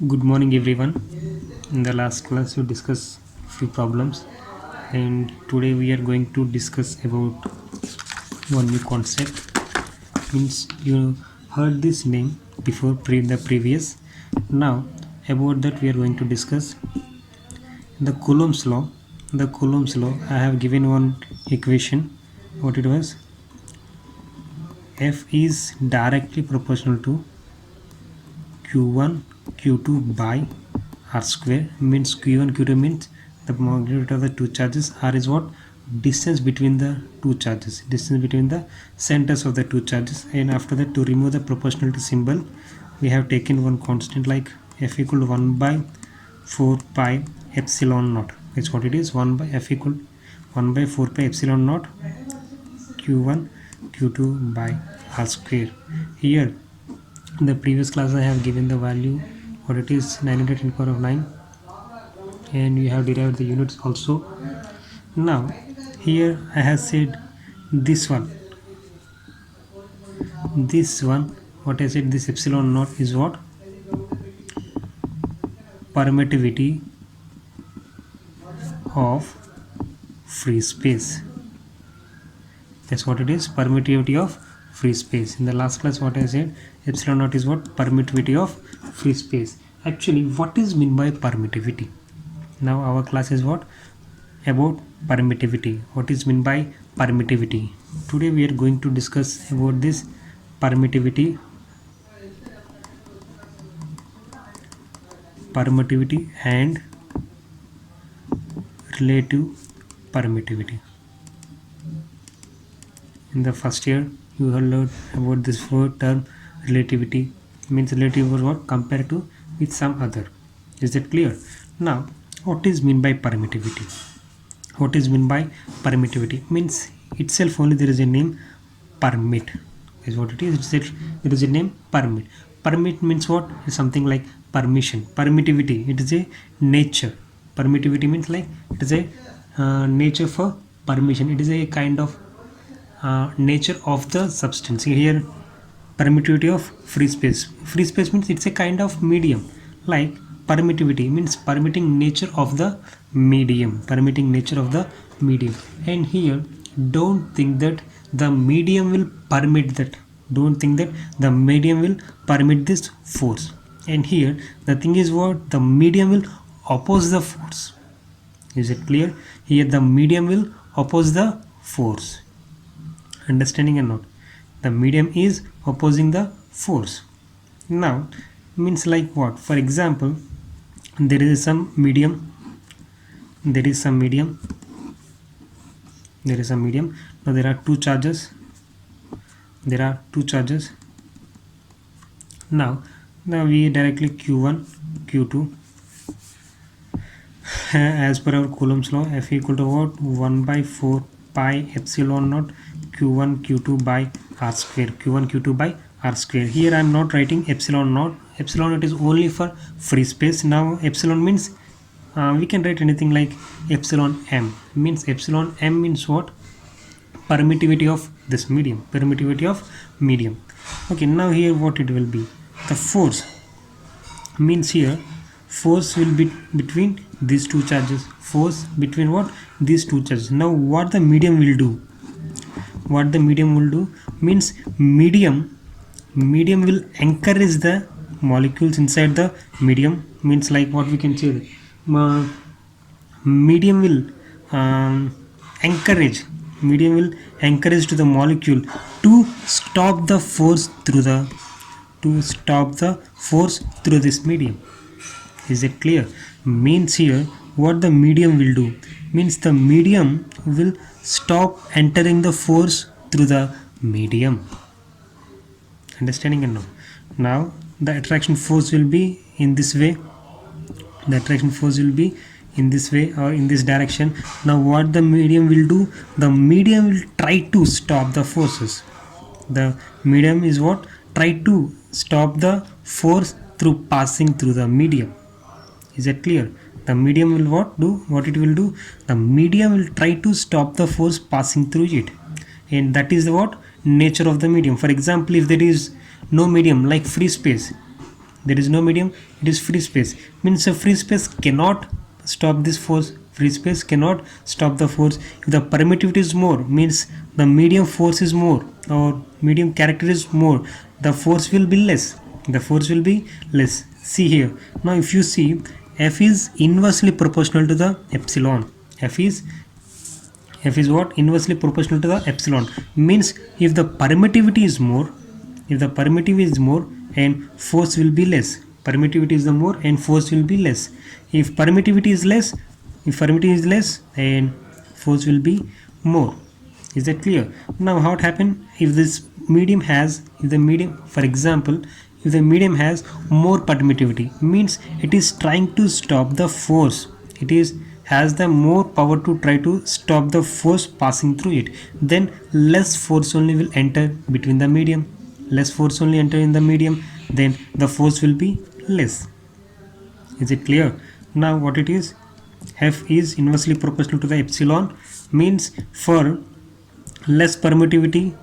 Good morning, everyone. In the last class, we discussed few problems, and today we are going to discuss about one new concept. Means you heard this name before the previous. Now about that we are going to discuss the Coulomb's law. The Coulomb's law. I have given one equation. What it was? F is directly proportional to Q1 Q2 by R square. Means Q1 Q2 means the magnitude of the two charges. R is what? Distance between the two charges, distance between the centers of the two charges. And after that, to remove the proportionality symbol, we have taken one constant like F equal to 1 by 4 pi epsilon naught. That's what it is. 1 by F equal 1 by 4 pi epsilon naught Q1 Q2 by R square. Here in the previous class I have given the value what it is, 910 power of 9, and we have derived the units also. Now here I have said this one what I said, this epsilon naught is what? Permittivity of free space. That's what it is, permittivity of free space. In the last class what I said, epsilon naught is what? Permittivity of free space. Actually, what is meant by permittivity? Now our class is what? About permittivity. What is meant by permittivity? Today we are going to discuss about this permittivity and relative permittivity. In the first year you have learned about this word term relativity. Means relative or what? Compared to with some other. Is that clear? Now what is mean by permittivity? What is mean by permittivity? Means itself only there is a name permit, is what it is. Itself there is a name permit. Permit means what? Is something like permission. Permittivity, it is a nature. Permittivity means like it is a nature for permission. It is a kind of nature of the substance. Here permittivity of free space. Free space means it's a kind of medium. Like permittivity means permitting nature of the medium. Permitting nature of the medium. And here don't think that the medium will permit that. Don't think that the medium will permit this force. And here the thing is what? The medium will oppose the force. Is it clear? Here the medium will oppose the force. Understanding or not? The medium is opposing the force. Now means like what? For example, there is some medium. Now there are two charges. Now we directly Q1 Q2 as per our Coulomb's law, F equal to what? 1 by 4 pi epsilon naught Q1 Q2 by R square. Q1 Q2 by R square. Here I am not writing epsilon naught. Epsilon naught is only for free space. Now epsilon means we can write anything like epsilon m. Means epsilon m means what? Permittivity of this medium. Permittivity of medium. Okay, now here what it will be? The force means here force will be between these two charges. Force between what? These two charges. Now what the medium will do? What the medium will do means medium will encourage the molecules inside the medium. Means like what we can say, medium will encourage to the molecule to stop the force through this medium. Is it clear? Means here what the medium will do? Means the medium will stop entering the force through the medium. Understanding or no? Now the attraction force will be in this way. The attraction force will be in this way or in this direction. Now what the medium will do? The medium will try to stop the forces. The medium is what? Try to stop the force through passing through the medium. Is that clear? The medium will what do? What it will do? The medium will try to stop the force passing through it. And that is what? Nature of the medium. For example, if there is no medium like free space, there is no medium, it is free space. Means a free space cannot stop this force. Free space cannot stop the force. If the permittivity is more, means the medium force is more or medium character is more, the force will be less. The force will be less. See here. Now if you see, F is inversely proportional to the epsilon. F is what? Inversely proportional to the epsilon. Means if the permittivity is more, and force will be less. Permittivity is the more and force will be less. If permittivity is less, and force will be more. Is that clear? Now how it happen? If this medium has, for example, if the medium has more permittivity, means it is trying to stop the force. It has the more power to try to stop the force passing through it. Then less force only will enter between the medium. Less force only enter in the medium. Then the force will be less. Is it clear? Now what it is? F is inversely proportional to the epsilon. Means for less permittivity,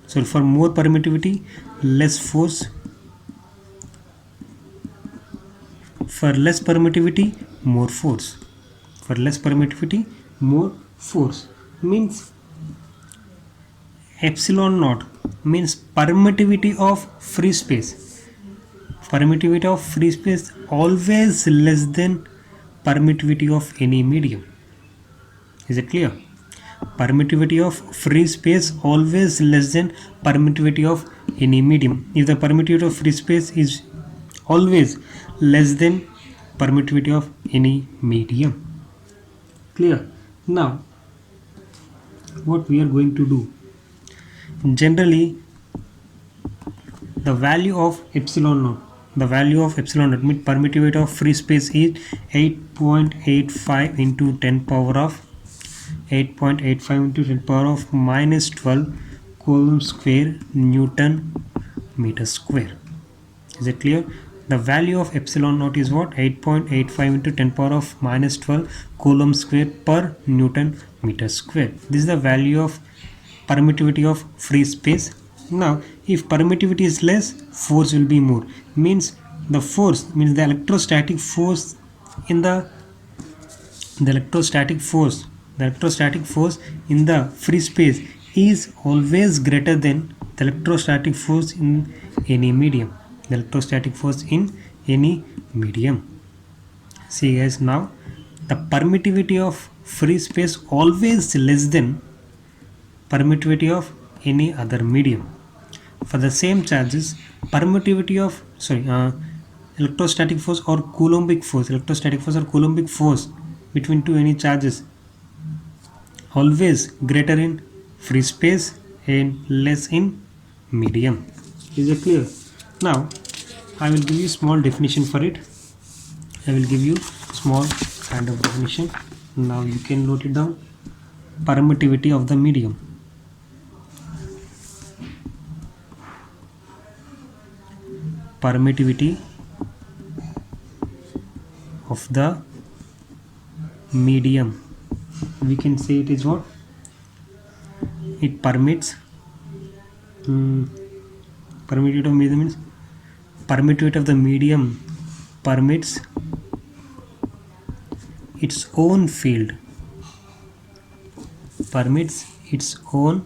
for more permittivity, less force. For less permittivity, more force. For less permittivity, more force. Means epsilon naught means permittivity of free space. Permittivity of free space always less than permittivity of any medium. Is it clear? Permittivity of free space always less than permittivity of any medium. If the permittivity of free space is always less than permittivity of any medium. Clear? Now what we are going to do, generally the value of epsilon naught means permittivity of free space is 8.85 into 10 power of minus 12 coulomb square Newton meter square. Is it clear? The value of epsilon naught is what? 8.85 into 10 power of minus 12 coulomb square per Newton meter square. This is the value of permittivity of free space. Now if permittivity is less, force will be more. Means the force, means the electrostatic force in the electrostatic force in the free space is always greater than the electrostatic force in any medium. The electrostatic force in any medium. See guys, now the permittivity of free space always less than permittivity of any other medium. For the same charges, permittivity of electrostatic force or coulombic force between two any charges always greater in free space and less in medium. Is it clear? Now I will give you small definition for it. I will give you small kind of definition. Now you can note it down. Permittivity of the medium. Permittivity of the medium, we can say it is what? It permits permittivity of medium means permittivity of the medium permits its own field, its own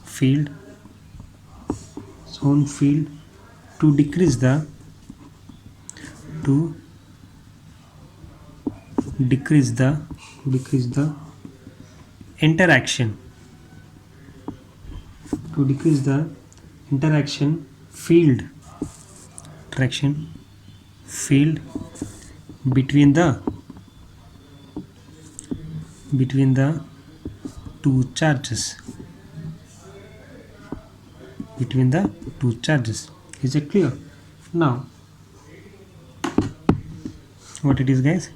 field to decrease the interaction field between the two charges. Is it clear? Now what it is guys?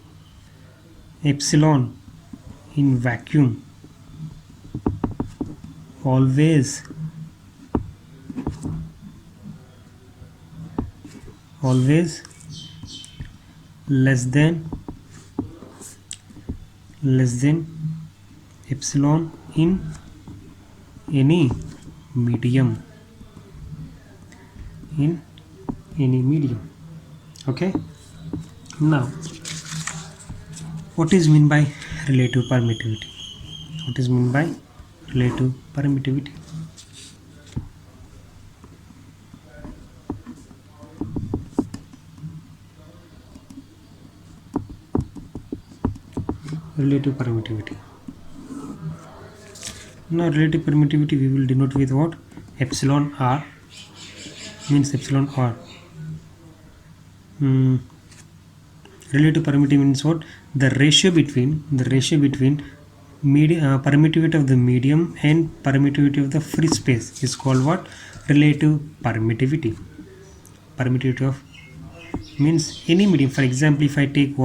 Epsilon in vacuum always less than epsilon in any medium. in any medium. Okay, now what is mean by relative permittivity? What is mean by relative permittivity? Relative permittivity. Now relative permittivity we will denote with what? Epsilon r, means epsilon r. Relative permittivity means what? The ratio between permittivity of the medium and permittivity of the free space is called what? Relative permittivity. Permittivity of means any medium. For example, if I take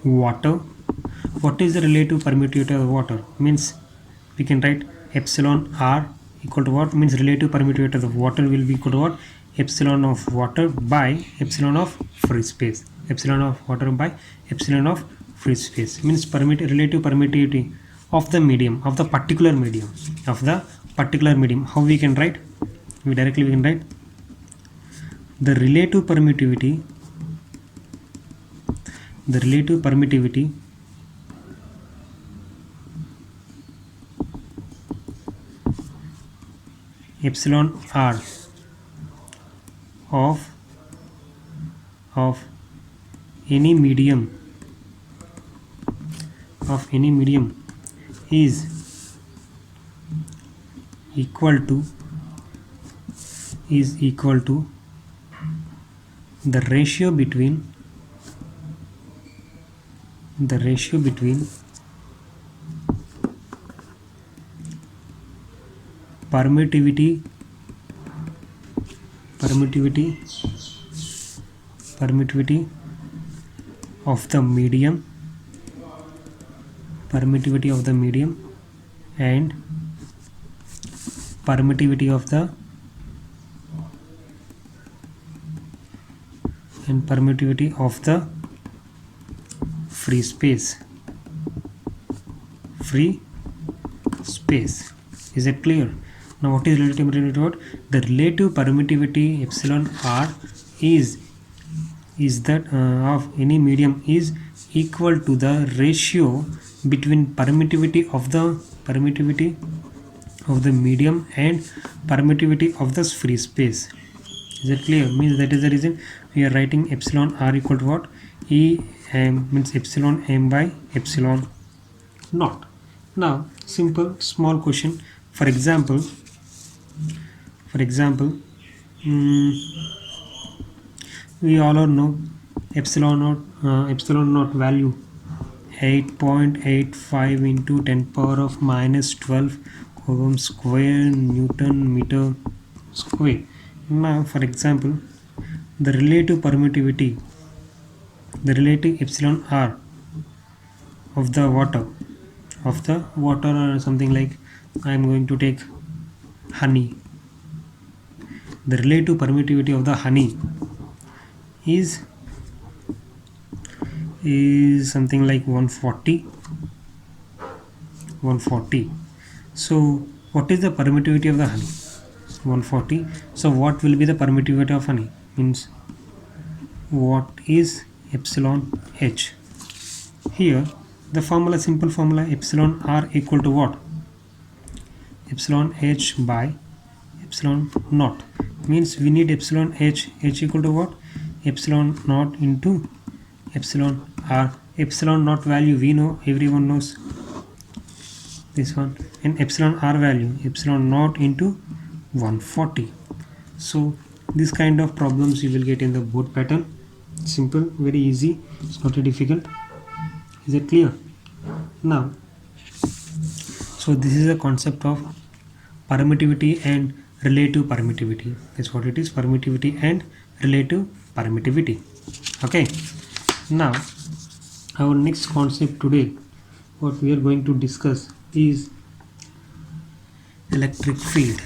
water, what is the relative permittivity of water? Means we can write epsilon r equal to what? Means relative permittivity of the water will be equal to what? Epsilon of water by epsilon of free space. Epsilon of water by epsilon of free space means relative permittivity of the medium, of the particular medium, How we can write? We can write the relative permittivity epsilon r of any medium is equal to the ratio between permittivity of the medium and permittivity of the free space. Is it clear? Now what is relative permittivity? The relative permittivity epsilon r is that of any medium is equal to the ratio between permittivity of the medium and permittivity of the free space. Is it clear? Means that is the reason we are writing epsilon r equal to what? E m means epsilon m by epsilon naught. Now simple small question. For example, we all know epsilon naught value 8.85 into 10 power of minus 12 coulomb square Newton meter square. Now for example, the relative epsilon r of the water or something like I am going to take honey. The relative permittivity of the honey is something like 140. So what is the permittivity of the honey? 140. So what will be the permittivity of honey? Means what is epsilon h? Here the simple formula epsilon r equal to what? Epsilon h by epsilon naught. Means we need epsilon h equal to what? Epsilon naught into epsilon r. Epsilon naught value we know, everyone knows this one, and epsilon r value epsilon naught into 140. So this kind of problems you will get in the board pattern. Simple, very easy, it's not difficult. Is it clear? Now so this is a concept of permittivity and relative permittivity. That's what it is, permittivity and relative permittivity. Okay, now our next concept today, what we are going to discuss is electric field.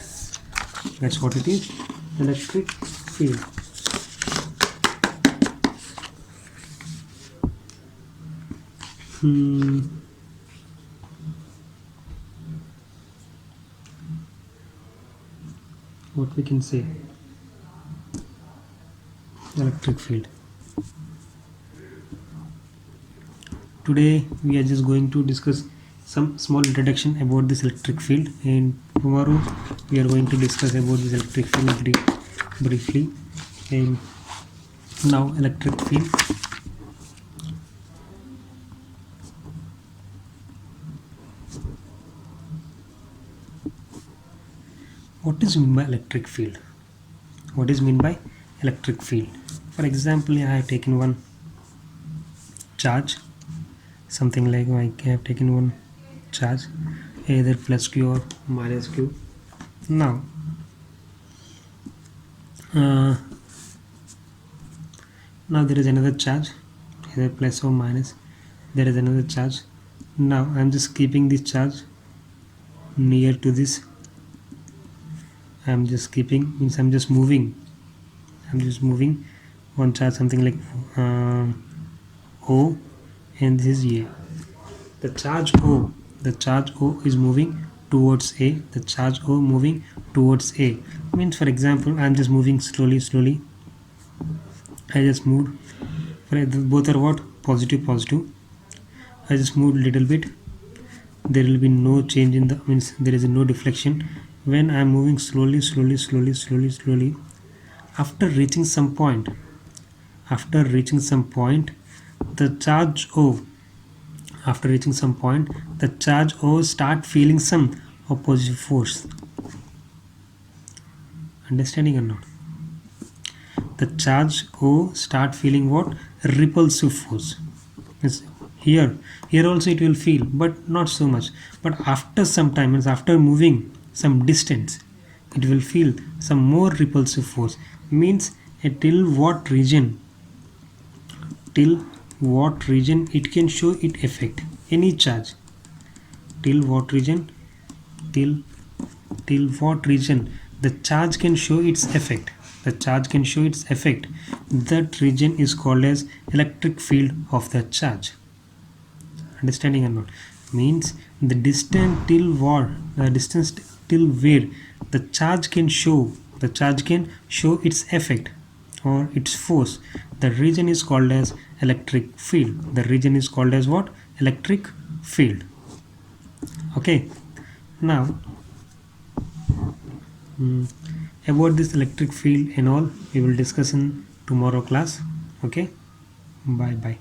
That's what it is, electric field. what we can say, electric field. Today we are just going to discuss some small introduction about this electric field, and tomorrow we are going to discuss about this electric field briefly. And now, electric field. What is mean by electric field? What is mean by electric field? For example, I have taken one charge, something like I have taken one charge, either plus q or minus q. Now, now there is another charge, either plus or minus. There is another charge. Now I am just keeping this charge near to this. I am just keeping, means I am just moving. I am just moving one charge, something like O, and this is A. The charge O is moving towards A. The charge O moving towards A means, for example, I am just moving slowly. I just moved. Both are what? Positive. I just moved little bit. There will be no change in the, means there is no deflection when I am moving slowly. After reaching some point, the charge O, after reaching some point, the charge O start feeling some opposite force. Understanding or not? The charge O start feeling what? Repulsive force. Yes. Here also it will feel, but not so much. But after some time, means after moving some distance, it will feel some more repulsive force. Means till what region it can show its effect. Any charge, till what region the charge can show its effect. That region is called as electric field of that charge. Understanding or not? Means the distance till where the charge can show its effect or its force, the region is called as electric field. The region is called as what? Electric field. Okay, now about this electric field and all we will discuss in tomorrow class. Okay, bye.